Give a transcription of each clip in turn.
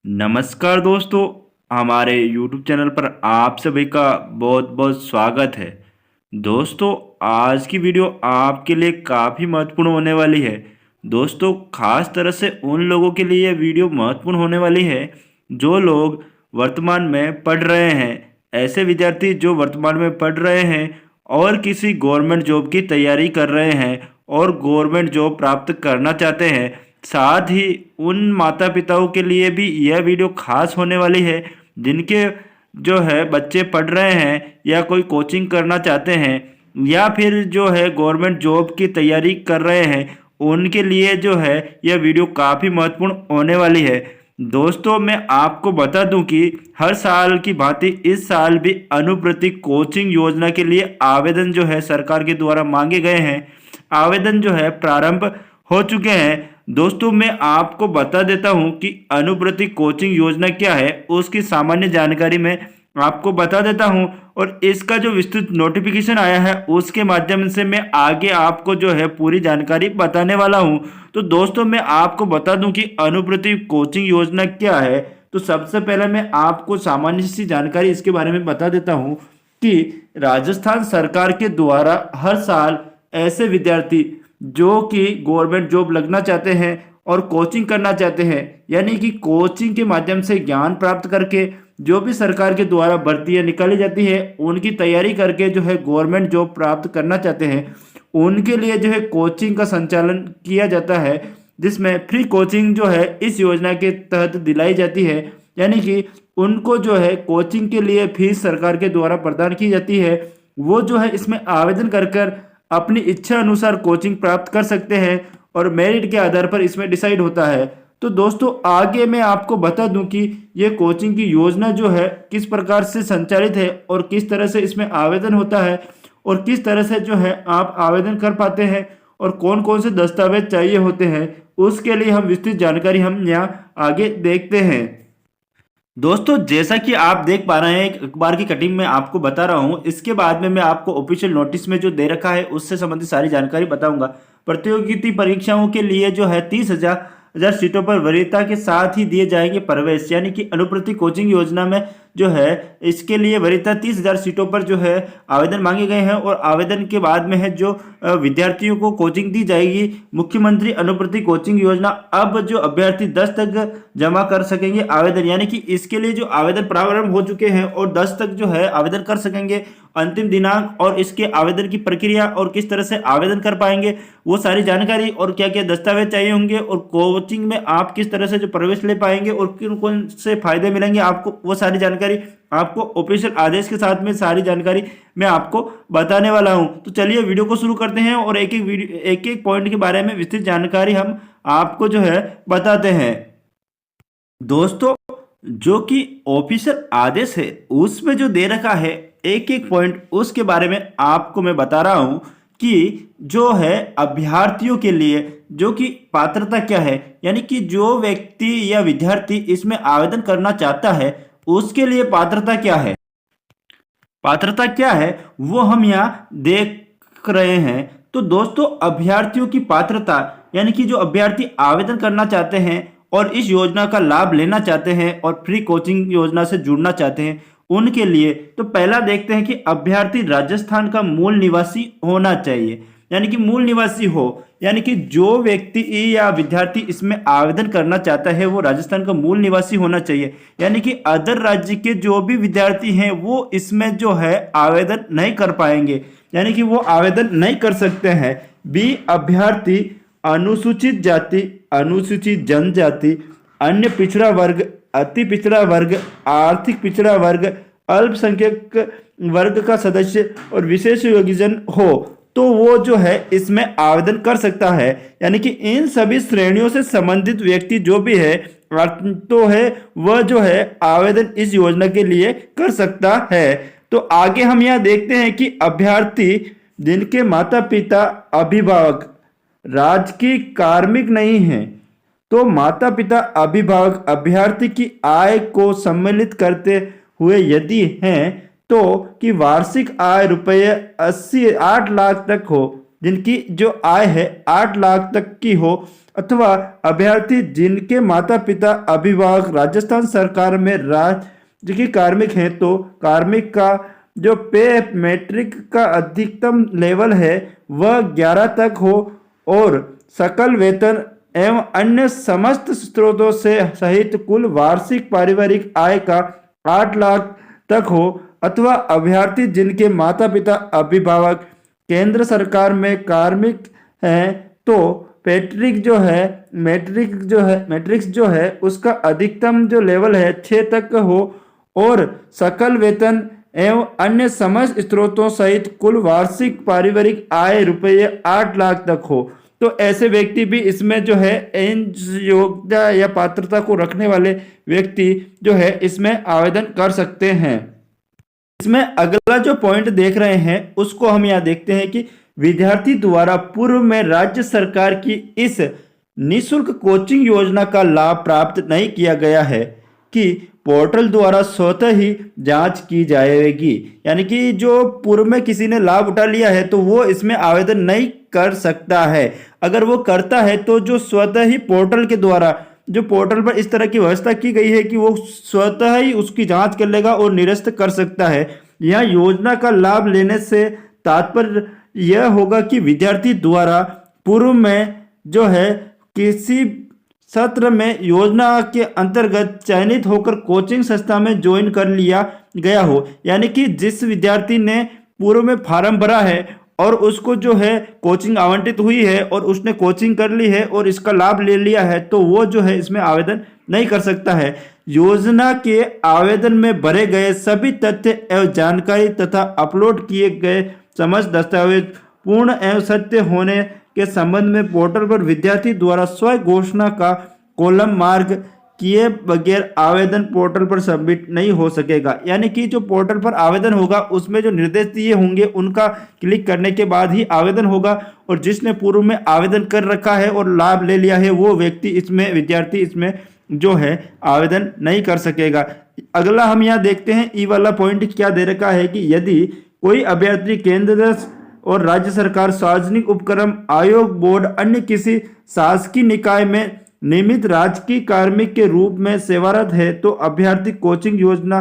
नमस्कार दोस्तों, हमारे YouTube चैनल पर आप सभी का बहुत बहुत स्वागत है। दोस्तों, आज की वीडियो आपके लिए काफ़ी महत्वपूर्ण होने वाली है। दोस्तों, खास तरह से उन लोगों के लिए यह वीडियो महत्वपूर्ण होने वाली है जो लोग वर्तमान में पढ़ रहे हैं। ऐसे विद्यार्थी जो वर्तमान में पढ़ रहे हैं और किसी गवर्नमेंट जॉब की तैयारी कर रहे हैं और गवर्नमेंट जॉब प्राप्त करना चाहते हैं। साथ ही उन माता पिताओं के लिए भी यह वीडियो खास होने वाली है जिनके जो है बच्चे पढ़ रहे हैं या कोई कोचिंग करना चाहते हैं या फिर जो है गवर्नमेंट जॉब की तैयारी कर रहे हैं। उनके लिए जो है यह वीडियो काफ़ी महत्वपूर्ण होने वाली है। दोस्तों, मैं आपको बता दूं कि हर साल की भांति इस साल भी अनुप्रति कोचिंग योजना के लिए आवेदन जो है सरकार के द्वारा मांगे गए हैं। आवेदन जो है प्रारंभ हो चुके हैं। दोस्तों, मैं आपको बता देता हूं कि अनुप्रति कोचिंग योजना क्या है, उसकी सामान्य जानकारी मैं आपको बता देता हूं और इसका जो विस्तृत नोटिफिकेशन आया है उसके माध्यम से मैं आगे आपको जो है पूरी जानकारी बताने वाला हूं। तो दोस्तों, मैं आपको बता दूं कि अनुप्रति कोचिंग योजना क्या है। तो सबसे पहले मैं आपको सामान्य सी जानकारी इसके बारे में बता देता हूं कि राजस्थान सरकार के द्वारा हर साल ऐसे विद्यार्थी जो कि गवर्नमेंट जॉब लगना चाहते हैं और कोचिंग करना चाहते हैं, यानी कि कोचिंग के माध्यम से ज्ञान प्राप्त करके जो भी सरकार के द्वारा भर्तियां निकाली जाती है उनकी तैयारी करके जो है गवर्नमेंट जॉब प्राप्त करना चाहते हैं, उनके लिए जो है कोचिंग का संचालन किया जाता है, जिसमें फ्री कोचिंग जो है इस योजना के तहत दिलाई जाती है। यानी कि उनको जो है कोचिंग के लिए फीस सरकार के द्वारा प्रदान की जाती है। वो जो है इसमें आवेदन कर अपनी इच्छा अनुसार कोचिंग प्राप्त कर सकते हैं और मेरिट के आधार पर इसमें डिसाइड होता है। तो दोस्तों, आगे मैं आपको बता दूं कि ये कोचिंग की योजना जो है किस प्रकार से संचालित है और किस तरह से इसमें आवेदन होता है और किस तरह से जो है आप आवेदन कर पाते हैं और कौन कौन से दस्तावेज चाहिए होते हैं, उसके लिए हम विस्तृत जानकारी हम यहाँ आगे देखते हैं। दोस्तों, जैसा कि आप देख पा रहे हैं, एक अखबार की कटिंग में आपको बता रहा हूं। इसके बाद में मैं आपको ऑफिशियल नोटिस में जो दे रखा है उससे संबंधित सारी जानकारी बताऊंगा। प्रतियोगिता परीक्षाओं के लिए जो है 30,000 सीटों पर वरीयता के साथ ही दिए जाएंगे प्रवेश। यानी कि अनुप्रति कोचिंग योजना में जो है इसके लिए वरीयता 30,000 सीटों पर जो है आवेदन मांगे गए हैं और आवेदन के बाद में है जो विद्यार्थियों को कोचिंग दी जाएगी। मुख्यमंत्री अनुप्रति कोचिंग योजना अब जो अभ्यर्थी 10 तक जमा कर सकेंगे आवेदन, यानी कि इसके लिए जो आवेदन प्रारंभ हो चुके हैं और 10 तक जो है आवेदन कर सकेंगे। अंतिम दिनांक और इसके आवेदन की प्रक्रिया और किस तरह से आवेदन कर पाएंगे वो सारी जानकारी और क्या क्या दस्तावेज चाहिए होंगे और कोचिंग में आप किस तरह से जो प्रवेश ले पाएंगे और किन कौन से फायदे मिलेंगे आपको, वो सारी जानकारी आपको ऑफिशियल आदेश के साथ में सारी जानकारी मैं आपको बताने वाला हूं। तो चलिए वीडियो को शुरू करते हैं और एक एक पॉइंट के बारे में विस्तृत जानकारी हम आपको जो है बताते हैं। दोस्तों, जो कि ऑफिशियल आदेश है उसमें जो दे रखा है एक एक पॉइंट, उसके बारे में आपको मैं बता रहा हूं कि जो है अभ्यर्थियों के लिए जो कि पात्रता क्या है, यानी कि जो व्यक्ति या विद्यार्थी इसमें आवेदन करना चाहता है उसके लिए पात्रता क्या है। पात्रता क्या है वो हम यहाँ देख रहे हैं। तो दोस्तों, अभ्यर्थियों की पात्रता यानी कि जो अभ्यर्थी आवेदन करना चाहते हैं और इस योजना का लाभ लेना चाहते हैं और फ्री कोचिंग योजना से जुड़ना चाहते हैं उनके लिए, तो पहला देखते हैं कि अभ्यर्थी राजस्थान का मूल निवासी होना चाहिए। यानी कि मूल निवासी हो, यानी कि जो व्यक्ति या विद्यार्थी इसमें आवेदन करना चाहता है वो राजस्थान का मूल निवासी होना चाहिए। यानी कि अदर राज्य के जो भी विद्यार्थी हैं वो इसमें जो है आवेदन नहीं कर पाएंगे, यानी कि वो आवेदन नहीं कर सकते हैं। बी, अभ्यर्थी अनुसूचित जाति, अनुसूचित जनजाति, अन्य पिछड़ा वर्ग, अति पिछड़ा वर्ग, आर्थिक पिछड़ा वर्ग, अल्पसंख्यक वर्ग का सदस्य और विशेष योग्यजन हो तो वो जो है इसमें आवेदन कर सकता है। यानी कि इन सभी श्रेणियों से संबंधित व्यक्ति जो भी है तो है वह जो है आवेदन इस योजना के लिए कर सकता है। तो आगे हम यह देखते हैं कि अभ्यर्थी जिनके माता पिता अभिभावक राजकीय कार्मिक नहीं है, तो माता पिता अभिभावक अभ्यर्थी की आय को सम्मिलित करते हुए यदि हैं तो कि वार्षिक आय रुपये 8 लाख तक हो, जिनकी जो आय है 8 लाख तक की हो, अथवा अभ्यर्थी जिनके माता पिता अभिभावक राजस्थान सरकार में राज्य के कार्मिक हैं, तो कार्मिक का जो पे मैट्रिक का अधिकतम लेवल है वह 11 तक हो, और सकल वेतन एवं अन्य समस्त स्रोतों से सहित कुल वार्षिक पारिवारिक आय का 8 लाख तक हो, अथवा अभ्यर्थी जिनके माता पिता अभिभावक केंद्र सरकार में कार्मिक हैं, तो मैट्रिक्स जो है उसका अधिकतम जो लेवल है 6 तक हो, और सकल वेतन एवं अन्य समस्त स्रोतों सहित कुल वार्षिक पारिवारिक आय रुपये 8 लाख तक हो। तो ऐसे व्यक्ति भी इसमें जो है इन योग्यता या पात्रता को रखने वाले व्यक्ति जो है इसमें आवेदन कर सकते हैं। इसमें अगला जो पॉइंट देख रहे हैं उसको हम यहाँ देखते हैं कि विद्यार्थी द्वारा पूर्व में राज्य सरकार की इस निःशुल्क कोचिंग योजना का लाभ प्राप्त नहीं किया गया है कि पोर्टल द्वारा स्वतः ही जांच की जाएगी। यानी कि जो पूर्व में किसी ने लाभ उठा लिया है तो वो इसमें आवेदन नहीं कर सकता है। अगर वो करता है तो जो स्वतः ही पोर्टल के द्वारा, जो पोर्टल पर इस तरह की व्यवस्था की गई है कि वो स्वतः ही उसकी जांच कर लेगा और निरस्त कर सकता है। यह योजना का लाभ लेने से तात्पर्य यह होगा कि विद्यार्थी द्वारा पूर्व में जो है किसी सत्र में योजना के अंतर्गत चयनित होकर कोचिंग संस्था में ज्वाइन कर लिया गया हो। यानी कि जिस विद्यार्थी ने पूर्व में फार्म भरा है और उसको जो है कोचिंग आवंटित हुई है और उसने कोचिंग कर ली है और इसका लाभ ले लिया है, तो वो जो है इसमें आवेदन नहीं कर सकता है। योजना के आवेदन में भरे गए सभी तथ्य एवं जानकारी तथा अपलोड किए गए समस्त दस्तावेज पूर्ण एवं सत्य होने के संबंध में पोर्टल पर विद्यार्थी द्वारा स्व घोषणा का कॉलम मार्क किए बगैर आवेदन पोर्टल पर सबमिट नहीं हो सकेगा। यानी कि जो पोर्टल पर आवेदन होगा उसमें जो निर्देश दिए होंगे उनका क्लिक करने के बाद ही आवेदन होगा, और जिसने पूर्व में आवेदन कर रखा है और लाभ ले लिया है वो विद्यार्थी इसमें जो है आवेदन नहीं कर सकेगा। अगला हम यहाँ देखते हैं ई वाला पॉइंट क्या दे रखा है कि यदि कोई अभ्यर्थी केंद्र और राज्य सरकार, सार्वजनिक उपक्रम आयोग, बोर्ड, अन्य किसी शासकीय निकाय में नियमित राजकीय कार्मिक के रूप में सेवारत है तो अभ्यर्थी कोचिंग योजना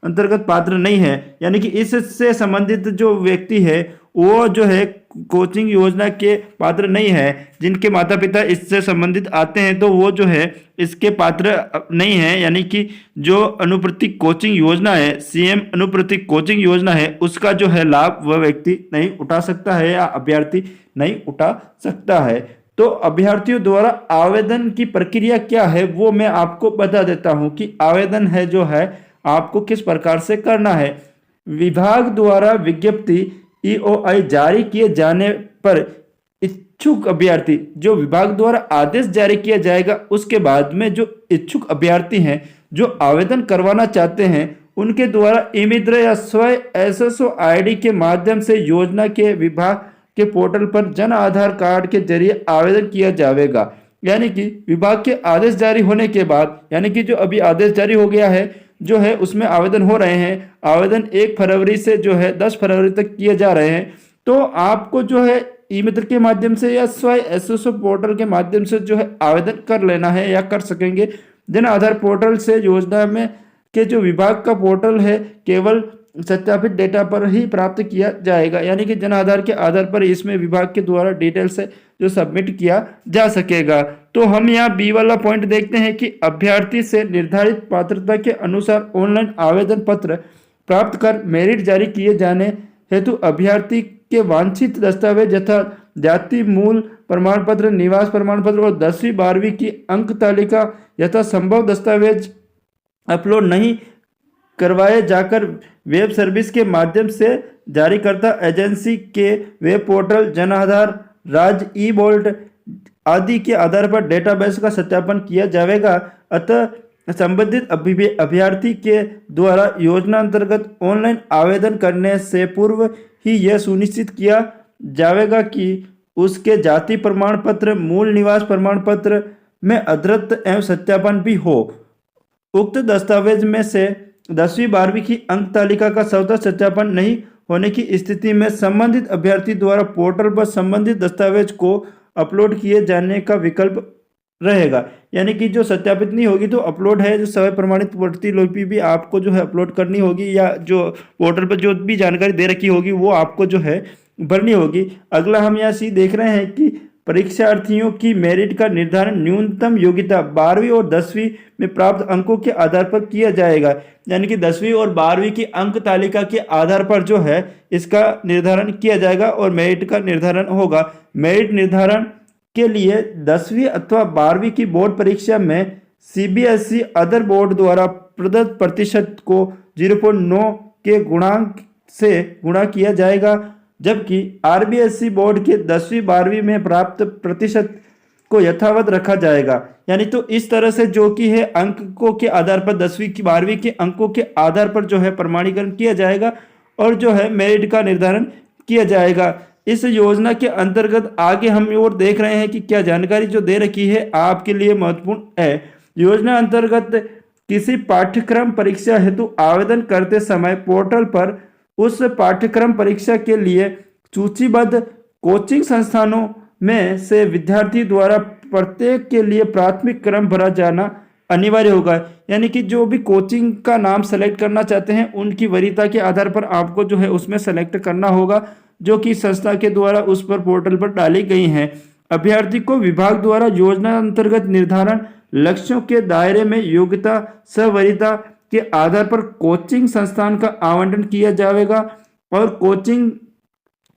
अंतर्गत पात्र नहीं है। यानी कि इससे संबंधित जो व्यक्ति है वो जो है कोचिंग योजना के पात्र नहीं है। जिनके माता पिता इससे संबंधित आते हैं तो वो जो है इसके पात्र नहीं है। यानी कि जो अनुप्रतिक कोचिंग योजना है, सीएम अनुप्रतिक कोचिंग योजना है, उसका जो है लाभ वह व्यक्ति नहीं उठा सकता है या अभ्यर्थी नहीं उठा सकता है। तो अभ्यर्थियों द्वारा आवेदन की प्रक्रिया क्या है वो मैं आपको बता देता हूं कि आवेदन है जो है आपको किस प्रकार से करना है। विभाग द्वारा विज्ञप्ति ईओआई जारी किए जाने पर इच्छुक अभ्यर्थी, जो विभाग द्वारा आदेश जारी किया जाएगा उसके बाद में जो इच्छुक अभ्यर्थी हैं जो आवेदन करवाना चाहते हैं उनके द्वारा ई-मित्र या स्व एसएसओ आईडी के माध्यम से योजना के विभाग के पोर्टल पर जन आधार कार्ड के जरिए आवेदन किया जाएगा। यानी कि विभाग के आदेश जारी होने के बाद, यानी कि जो अभी आदेश जारी हो गया है जो है उसमें आवेदन हो रहे हैं। आवेदन 1 फरवरी से जो है 10 फरवरी तक किए जा रहे हैं। तो आपको जो है ई-मित्र के माध्यम से या स्व एसएसओ पोर्टल के माध्यम से जो है आवेदन कर लेना है या कर सकेंगे। जन आधार पोर्टल से योजना में के जो विभाग का पोर्टल है केवल सत्यापित डेटा पर ही प्राप्त किया जाएगा। यानी कि जन आधार के आधार पर इसमें विभाग के द्वारा डिटेल से जो सबमिट किया जा सकेगा। तो हम यहाँ बी वाला पॉइंट देखते हैं कि अभ्यर्थी से निर्धारित पात्रता के अनुसार ऑनलाइन आवेदन पत्र प्राप्त कर मेरिट जारी किए जाने हेतु अभ्यर्थी के वांछित दस्तावेज यथा जाति मूल प्रमाण पत्र, निवास प्रमाण पत्र और 10वीं 12वीं की अंक तालिका यथा संभव दस्तावेज अपलोड नहीं करवाए जाकर वेब सर्विस के माध्यम से जारीकर्ता एजेंसी के वेब पोर्टल, जन आधार, राज्य ई बोल्ट आदि के आधार पर डेटाबेस का सत्यापन किया जाएगा। अतः संबंधित अभ्यर्थी के द्वारा योजना अंतर्गत ऑनलाइन आवेदन करने से पूर्व ही यह सुनिश्चित किया जाएगा कि उसके जाति प्रमाण पत्र, मूल निवास प्रमाण पत्र में अद्यतन एवं सत्यापन भी हो। उक्त दस्तावेज में से 10वीं 12वीं की अंक तालिका का स्वतः सत्यापन नहीं होने की स्थिति में संबंधित अभ्यर्थी द्वारा पोर्टल पर संबंधित दस्तावेज को अपलोड किए जाने का विकल्प रहेगा। यानी कि जो सत्यापित नहीं होगी तो अपलोड है, जो समय प्रमाणित प्रतिलिपि भी आपको जो है अपलोड करनी होगी, या जो पोर्टल पर जो भी जानकारी दे रखी होगी वो आपको जो है भरनी होगी। अगला हम यहाँ सी देख रहे हैं कि परीक्षार्थियों की मेरिट का निर्धारण न्यूनतम योग्यता 12वीं और 10वीं में प्राप्त अंकों के आधार पर किया जाएगा। यानी कि 10वीं और 12वीं की अंक तालिका के आधार पर जो है इसका निर्धारण किया जाएगा और मेरिट का निर्धारण होगा। मेरिट निर्धारण के लिए 10वीं अथवा 12वीं की बोर्ड परीक्षा में सीबीएसई अदर बोर्ड द्वारा प्रदत्त प्रतिशत को 0.9 के गुणांक से गुणा किया जाएगा, जबकि आरबीएसई बोर्ड के 10वीं 12वीं में प्राप्त प्रतिशत को यथावत रखा जाएगा। यानी तो इस तरह से जो कि है अंकों के आधार पर 10वीं की 12वीं के अंकों के आधार पर जो है प्रमाणीकरण किया जाएगा और जो है मेरिट का निर्धारण किया जाएगा। इस योजना के अंतर्गत आगे हम और देख रहे हैं कि क्या जानकारी जो दे रखी है आपके लिए महत्वपूर्ण है। योजना अंतर्गत किसी पाठ्यक्रम परीक्षा हेतु आवेदन करते समय पोर्टल पर उस पाठ्यक्रम परीक्षा के लिए सूचीबद्ध कोचिंग संस्थानों में से विद्यार्थी द्वारा प्रत्येक के लिए प्राथमिक क्रम भरा जाना अनिवार्य होगा। यानी कि जो भी कोचिंग का नाम सेलेक्ट करना चाहते हैं उनकी वरीयता के आधार पर आपको जो है उसमें सेलेक्ट करना होगा, जो कि संस्था के द्वारा उस पर पोर्टल पर डाली गई हैं। अभ्यर्थी को विभाग द्वारा योजना अंतर्गत निर्धारण लक्ष्यों के दायरे में योग्यता सवरीयता के आधार पर कोचिंग संस्थान का आवंटन किया जाएगा और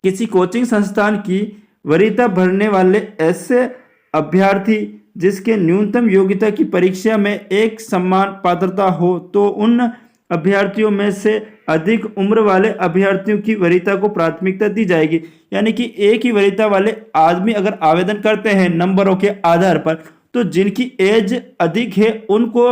किसी कोचिंग संस्थान की वरीयता भरने वाले ऐसे अभ्यर्थी जिसके न्यूनतम योग्यता की परीक्षा में एक समान पात्रता हो तो उन अभ्यर्थियों में से अधिक उम्र वाले अभ्यर्थियों की वरीयता को प्राथमिकता दी जाएगी। यानी कि एक ही वरीयता वाले आदमी अगर आवेदन करते हैं नंबरों के आधार पर, तो जिनकी एज अधिक है उनको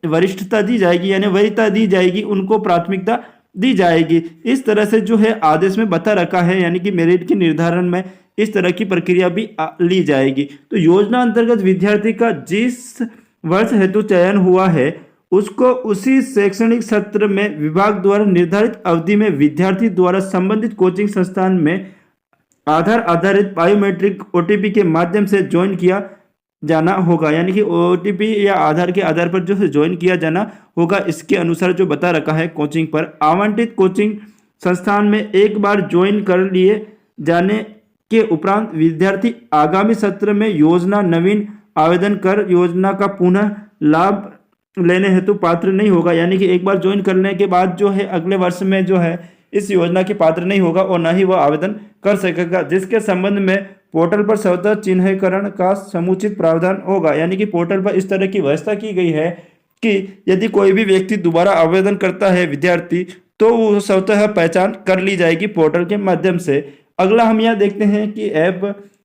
वरिष्ठता दी जाएगी, यानी वरीयता दी जाएगी, उनको प्राथमिकता दी जाएगी। इस तरह से जो है आदेश में बता रखा है, यानी कि मेरिट के निर्धारण में इस तरह की प्रक्रिया भी ली जाएगी। तो योजना अंतर्गत विद्यार्थी का जिस वर्ष हेतु चयन हुआ है उसको उसी शैक्षणिक सत्र में विभाग द्वारा निर्धारित अवधि में विद्यार्थी द्वारा संबंधित कोचिंग संस्थान में आधार आधारित बायोमेट्रिक ओटीपी के माध्यम से ज्वाइन किया जाना होगा। यानी कि ओटीपी या आधार के आधार पर जो है ज्वाइन किया जाना होगा। इसके अनुसार जो बता रखा है कोचिंग पर आवंटित कोचिंग संस्थान में एक बार ज्वाइन कर लिए जाने के उपरांत विद्यार्थी आगामी सत्र में योजना नवीन आवेदन कर योजना का पुनः लाभ लेने हेतु पात्र नहीं होगा। यानी कि एक बार ज्वाइन करने के बाद जो है अगले वर्ष में जो है इस योजना के पात्र नहीं होगा और न ही वह आवेदन कर सकेगा, जिसके संबंध में पोर्टल पर स्वतः चिन्हीकरण का समुचित प्रावधान होगा। यानी कि पोर्टल पर इस तरह की व्यवस्था की गई है कि यदि कोई भी व्यक्ति दोबारा आवेदन करता है विद्यार्थी, तो वो स्वतः पहचान कर ली जाएगी पोर्टल के माध्यम से। अगला हम यहाँ देखते हैं कि ऐप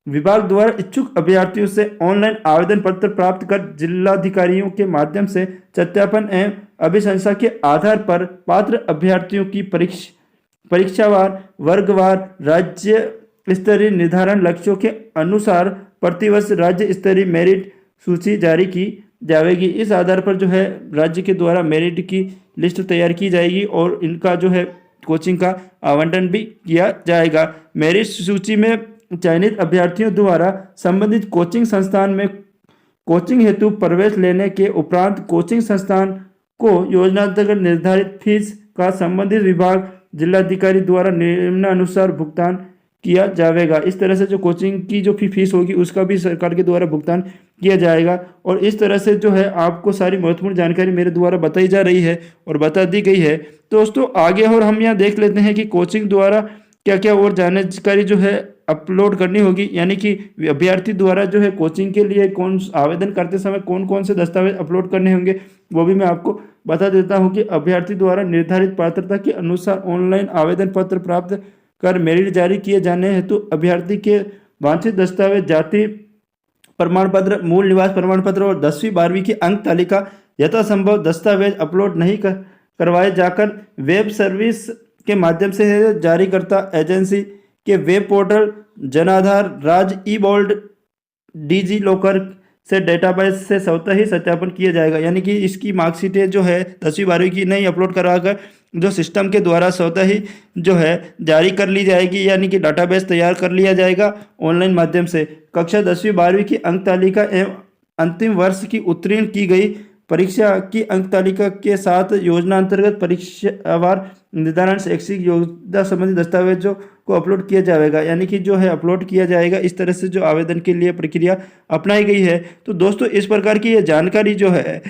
विभाग द्वारा इच्छुक अभ्यर्थियों से ऑनलाइन आवेदन पत्र प्राप्त कर जिलाधिकारियों के माध्यम से सत्यापन एवं अभिशंसा के आधार पर पात्र अभ्यर्थियों की परीक्षावार वर्गवार राज्य स्तरीय निर्धारण लक्ष्यों के अनुसार प्रतिवर्ष राज्य स्तरीय मेरिट सूची जारी की जाएगी। इस आधार पर जो है राज्य के द्वारा मेरिट की लिस्ट तैयार की जाएगी और इनका जो है कोचिंग का आवंटन भी किया जाएगा। मेरिट सूची में चयनित अभ्यर्थियों द्वारा संबंधित कोचिंग संस्थान में कोचिंग हेतु प्रवेश लेने के उपरांत कोचिंग संस्थान को योजना अंतर्गत निर्धारित फीस का संबंधित विभाग जिलाधिकारी द्वारा निम्नानुसार भुगतान किया जाएगा। इस तरह से जो कोचिंग की जो फीस होगी उसका भी सरकार के द्वारा भुगतान किया जाएगा। और इस तरह से जो है आपको सारी महत्वपूर्ण जानकारी मेरे द्वारा बताई जा रही है और बता दी गई है। तो दोस्तों आगे और हम यहाँ देख लेते हैं कि कोचिंग द्वारा क्या क्या और जानकारी जो है अपलोड करनी होगी। यानी कि अभ्यर्थी द्वारा जो है कोचिंग के लिए आवेदन करते समय कौन कौन से दस्तावेज अपलोड करने होंगे वो भी मैं आपको बता देता हूँ कि अभ्यर्थी द्वारा निर्धारित पात्रता के अनुसार ऑनलाइन आवेदन पत्र प्राप्त कर मेरिट जारी किए जाने हेतु अभ्यर्थी के वांछित दस्तावेज जाति प्रमाण पत्र, मूल निवास प्रमाण पत्र और 10वीं 12वीं की अंक तालिका यथासंभव दस्तावेज अपलोड नहीं करवाए जाकर वेब सर्विस के माध्यम से जारीकर्ता एजेंसी के वेब पोर्टल जनाधार, राज ई बोल्ड, डिजी लॉकर से डेटाबेस से स्वतः ही सत्यापन किया जाएगा। यानी कि इसकी मार्कशीटें जो है 10वीं 12वीं की नहीं अपलोड कराकर जो सिस्टम के द्वारा स्वतः ही जो है जारी कर ली जाएगी, यानी कि डाटाबेस तैयार कर लिया जाएगा ऑनलाइन माध्यम से। कक्षा 10वीं 12वीं की अंक तालिका एवं अंतिम वर्ष की उत्तीर्ण की गई परीक्षा की अंक तालिका के साथ योजना अंतर्गत परीक्षावार निर्धारण शैक्षिक योग्यता संबंधी दस्तावेजों को अपलोड किया जाएगा। यानी कि जो है अपलोड किया जाएगा। इस तरह से जो आवेदन के लिए प्रक्रिया अपनाई गई है। तो दोस्तों इस प्रकार की ये जानकारी जो है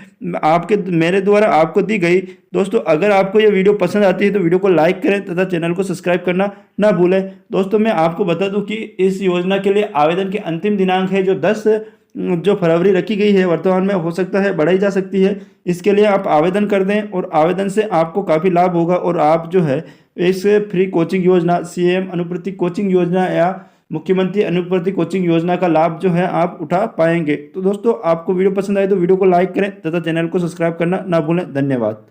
आपके मेरे द्वारा आपको दी गई। दोस्तों अगर आपको ये वीडियो पसंद आती है तो वीडियो को लाइक करें तथा चैनल को सब्सक्राइब करना ना भूलें। दोस्तों मैं आपको बता दूं कि इस योजना के लिए आवेदन के अंतिम दिनांक है जो 10 जो फरवरी रखी गई है, वर्तमान में हो सकता है बढ़ाई जा सकती है। इसके लिए आप आवेदन कर दें और आवेदन से आपको काफ़ी लाभ होगा और आप जो है इस फ्री कोचिंग योजना, सीएम अनुप्रति कोचिंग योजना या मुख्यमंत्री अनुप्रति कोचिंग योजना का लाभ जो है आप उठा पाएंगे। तो दोस्तों आपको वीडियो पसंद आए तो वीडियो को लाइक करें तथा चैनल को सब्सक्राइब करना ना भूलें। धन्यवाद।